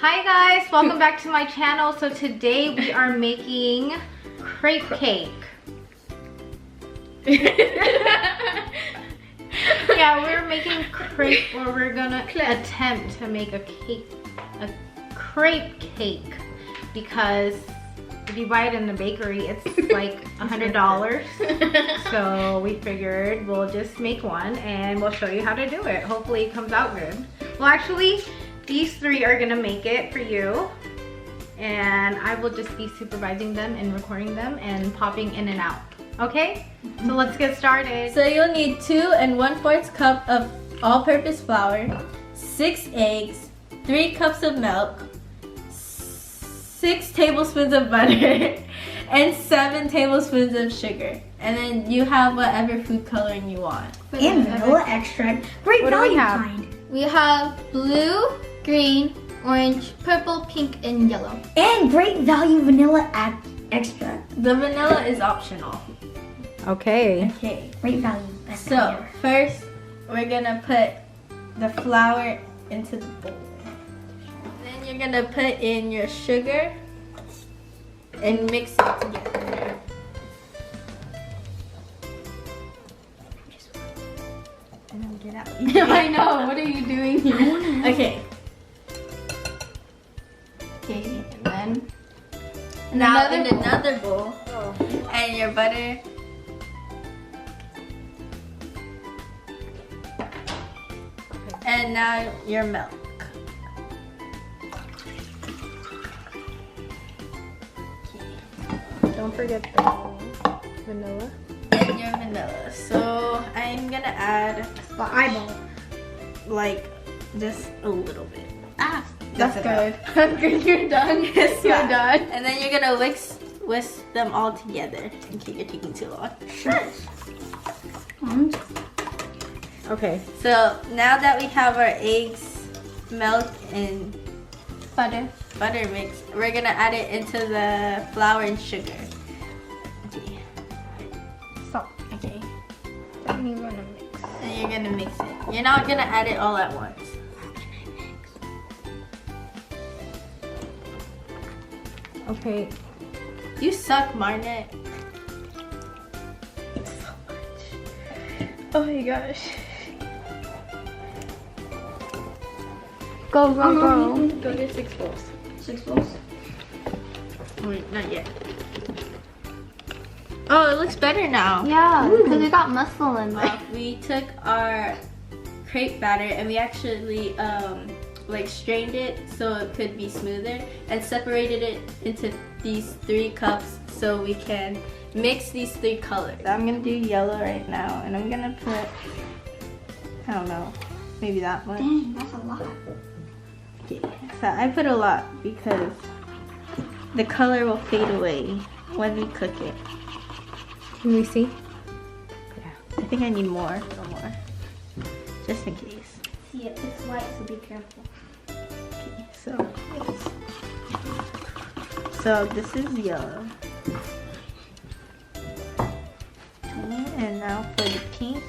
Hi guys, welcome back to my channel. So today we are making crepe cake. Yeah, we're making crepe, or we're gonna attempt to make a crepe cake, because if you buy it in the bakery, it's like $100. So we figured we'll just make one and we'll show you how to do it. Hopefully it comes out good. Well, actually, these three are gonna make it for you, and I will just be supervising them and recording them and popping in and out. Okay? So let's get started. So you'll need 2 1/4 cup of all-purpose flour, 6 eggs, 3 cups of milk, 6 tablespoons of butter, and 7 tablespoons of sugar. And then you have whatever food coloring you want. And vanilla extract. Great value kind. We have blue, green, orange, purple, pink, and yellow. And great value vanilla extract. The vanilla is optional. Okay. Okay. Great value. Best So value. first, we're gonna put the flour into the bowl. Then you're gonna put in your sugar and mix it together. Get out. I know. What are you doing here? Okay. Okay, and then now in another bowl, and your butter. And now your milk. Don't forget the vanilla. And your vanilla. So I'm gonna add The eyeball. like just a little bit. Ah, That's good. That's good. You're done. Yes, You're yeah. done. And then you're gonna whisk them all together in case you're taking too long. Sure. Okay. So now that we have our eggs, milk, and Butter. butter mixed, we're gonna add it into the flour and sugar. Okay. Salt. Okay. Then you wanna mix. And you're gonna mix it. You're not gonna add it all at once. Okay. You suck, Maryann. Oh my gosh. Go, go, go. Go to 6 bowls. 6 bowls. Wait, not yet. Oh, it looks better now. Yeah, because it got muscle in there. We took our crepe batter and we actually like strained it so it could be smoother, and separated it into these 3 cups so we can mix these 3 colors. I'm gonna do yellow right now, and I'm gonna put, I don't know, maybe that one. Dang, that's a lot. Okay, so I put a lot because the color will fade away when we cook it. Can we see? I think I need more, a little more, just in case. See, it's white, so be careful. Okay, so this is yellow. Okay, and now for the pink.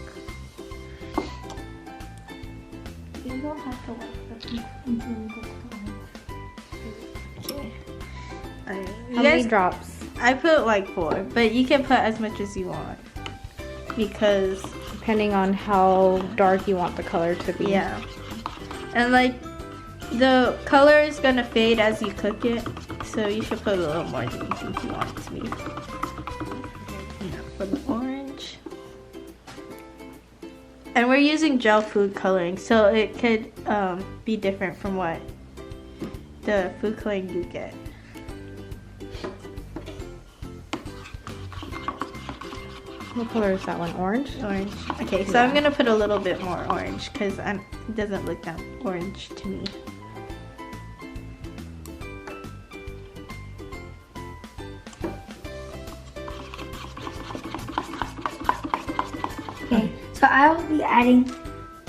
You don't have to wait for pink until you get to it. Okay. Alright. How many drops? I put like 4, but you can put as much as you want because Depending on how dark you want the color to be. yeah, and like the color is gonna fade as you cook it, so you should put a little more than you think you want it to be. For the orange, and we're using gel food coloring, so it could be different from what the food coloring you get. What color is that one? Orange? Orange. Okay, so I'm gonna put a little bit more orange because it doesn't look that orange to me. Okay, so I will be adding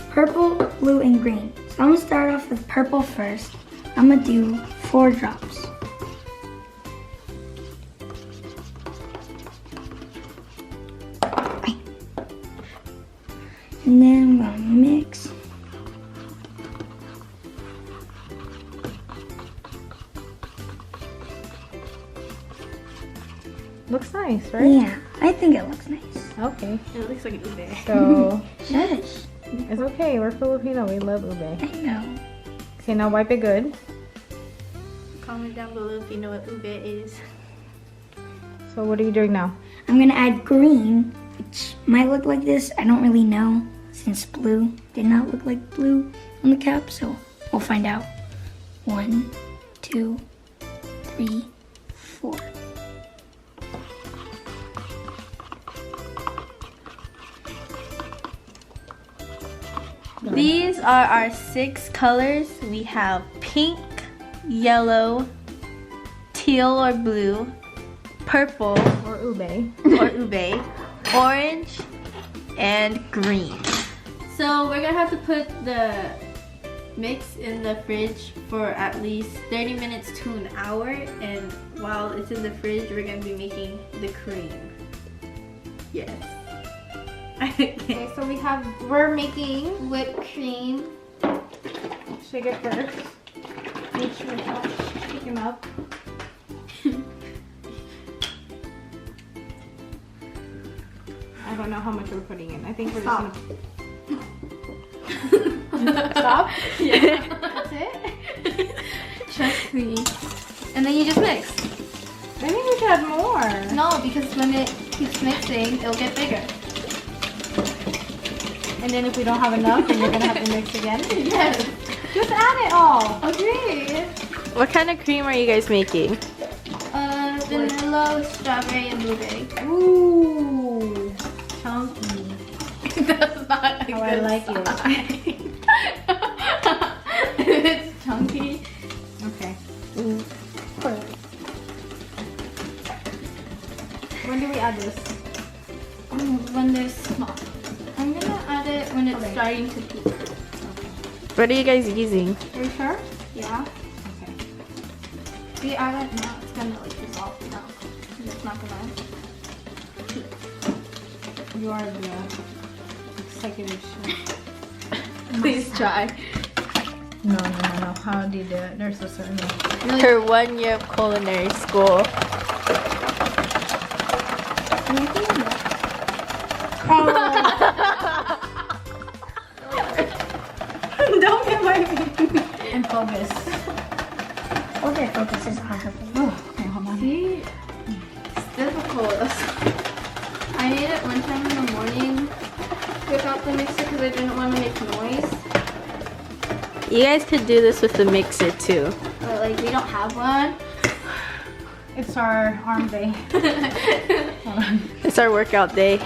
purple, blue, and green. So I'm gonna start off with purple first. I'm gonna do 4 drops. And then I'm gonna mix. looks nice, right? Yeah, I think it looks nice. Okay. It looks like ube. So Shush. it's okay. We're Filipino. We love ube. I know. Okay, now wipe it good. Comment down below if you know what ube is. So what are you doing now? I'm gonna add green, which might look like this. I don't really know, since blue did not look like blue on the cap, so we'll find out. 1, 2, 3, 4. These are our 6 colors. We have pink, yellow, teal or blue, purple Or ube. or ube, orange, and green. So we're gonna have to put the mix in the fridge for at least 30 minutes to an hour, and while it's in the fridge we're gonna be making the cream. Yes. Okay, so we're making, Whipped cream. shake it first. Make sure it's not shaken up. I don't know how much we're putting in. I think we're Stop. just gonna stop. Yeah. That's it. Trust me. And then you just mix. I think we should add more. No, because when it keeps mixing, it'll get bigger. And then if we don't have enough, then you're gonna have to mix again. Yes. Just add it all. Okay. What kind of cream are you guys making? Vanilla, strawberry, and blueberry. Ooh, chunky. That's not a How I like it. It's chunky. Okay. When do we add this? When they're small. I'm gonna add it when it's Okay. starting to peak. What are you guys using? Are you sure? Yeah. Okay. If you add it now, it's gonna like dissolve now. It's not gonna. You are the executive chef. Please try. No. How do you do it? There's a certain way. Her 1 year of culinary school. Don't get my and focus. Okay, focuses on her face. Oh, okay, hold on. See, it's difficult. I made it one time in the morning without the mixer because I didn't want to make noise. You guys could do this with the mixer too. But like we don't have one. It's our arm day. Hold on. It's our workout day.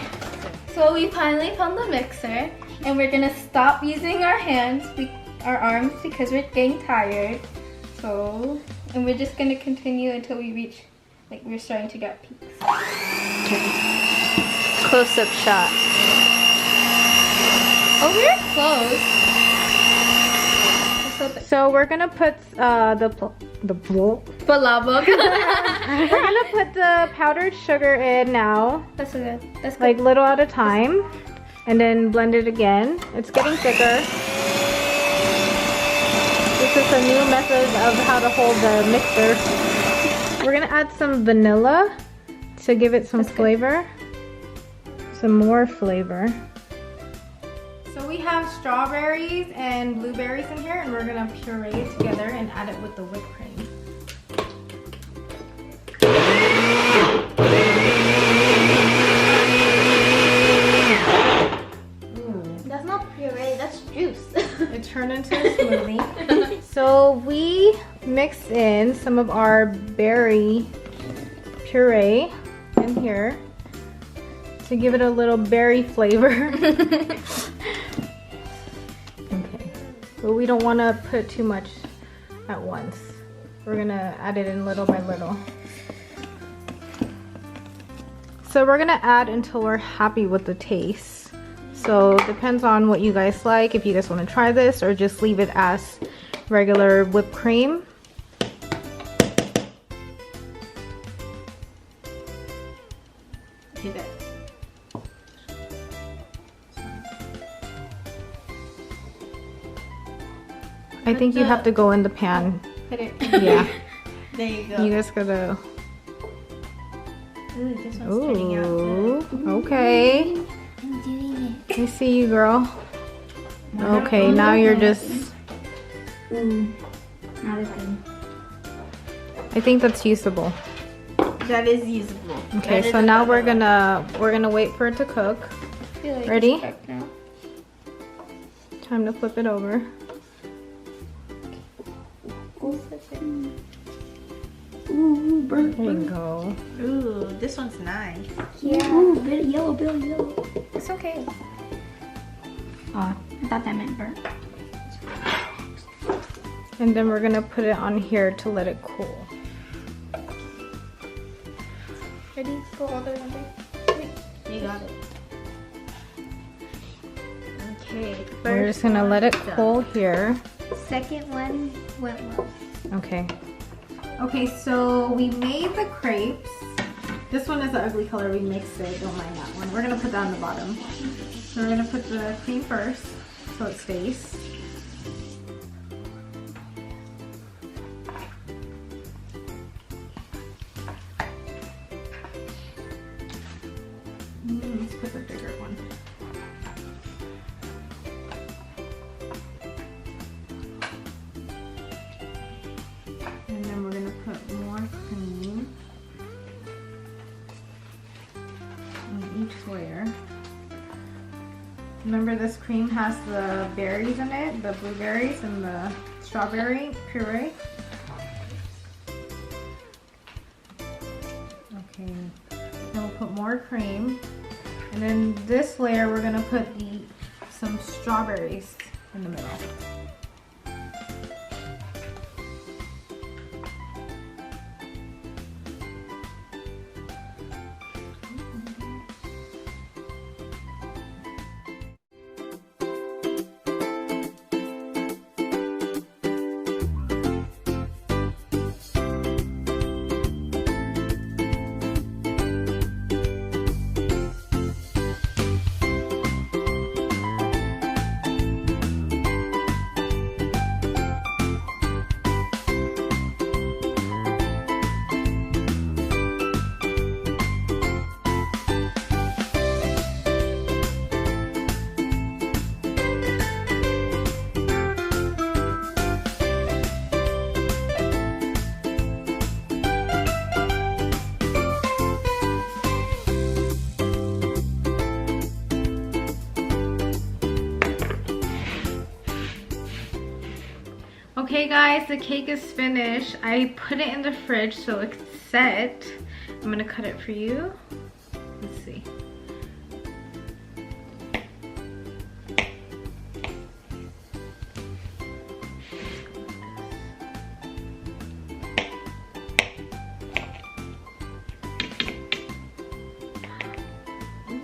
So we finally found the mixer, and we're gonna stop using our hands, our arms, because we're getting tired. So, and we're just gonna continue until we reach, like we're starting to get peaks. Close up shot. Oh, we're close. So we're gonna put we're Palabok. gonna put the powdered sugar in now, That's good. That's good. like little at a time, and then blend it again. It's getting thicker. This is a new method of how to hold the mixer. We're gonna add some vanilla to give it some flavor. Some more flavor. So we have strawberries and blueberries in here, and we're gonna puree it together and add it with the whipped cream. That's not puree, that's juice. It turned into a smoothie. So we mix in some of our berry puree in here to give it a little berry flavor. Okay, but we don't want to put too much at once. We're gonna add it in little by little. So we're gonna add until we're happy with the taste. So depends on what you guys like, if you guys want to try this or just leave it as regular whipped cream. Do that. I think you have to go in the pan. Put it. Yeah. There you go. You guys gotta Ooh, this one's turning out good. Ooh, okay. I'm doing it. I see you, girl. Okay, now you're just... Ooh, not as good. I think that's usable. That is usable. Okay, That so is now another we're gonna wait for it to cook. I feel like Ready? it's cooked now. Time to flip it over. Ooh, burnt. There you go. one. Ooh, this one's nice. Yeah. Ooh, bit of yellow, bit of yellow. It's okay. Oh, I thought that meant burnt. And then we're gonna put it on here to let it cool. Ready? Go all the way under. You got it. Okay, We're just gonna let it cool here. Second one went well. Okay. Okay, so we made the crepes. This one is the ugly color. We mixed it. Don't mind that one. We're gonna put that on the bottom. So we're gonna put the cream first, so it stays. Let's put the bigger one. And then we're gonna put more cream on each layer. Remember, this cream has the berries in it, the blueberries and the strawberry puree. Okay, then we'll put more cream. And then this layer, we're gonna put some strawberries in the middle. Okay guys, the cake is finished. I put it in the fridge so it's set. I'm gonna cut it for you. Let's see.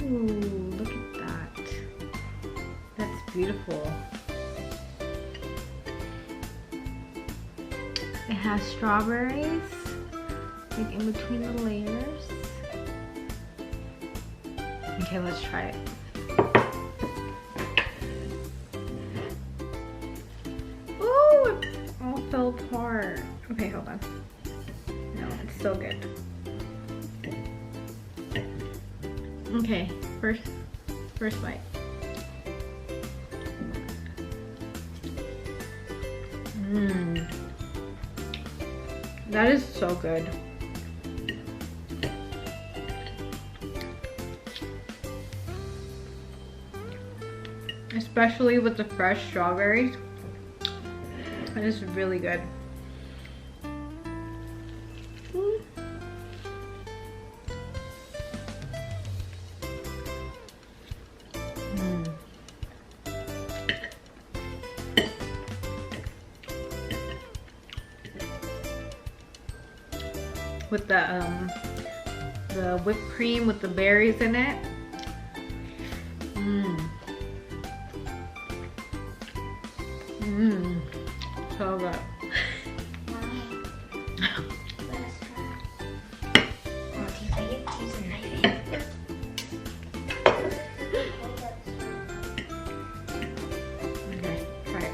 Ooh, look at that. That's beautiful. It has strawberries, like in between the layers. Okay, let's try it. Ooh, it all fell apart. Okay, hold on. No, it's still good. Okay, first bite. Mmm. That is so good. Especially with the fresh strawberries. It is really good. With the whipped cream with the berries in it. So good. Okay, try it.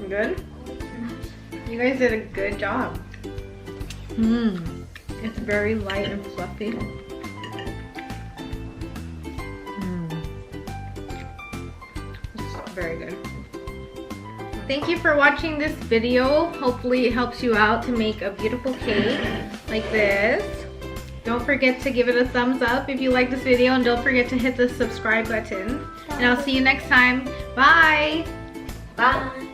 Good? You guys did a good job. It's very light and fluffy. It's very good. Thank you for watching this video. Hopefully it helps you out to make a beautiful cake like this. Don't forget to give it a thumbs up if you like this video, and don't forget to hit the subscribe button. And I'll see you next time. Bye! Bye.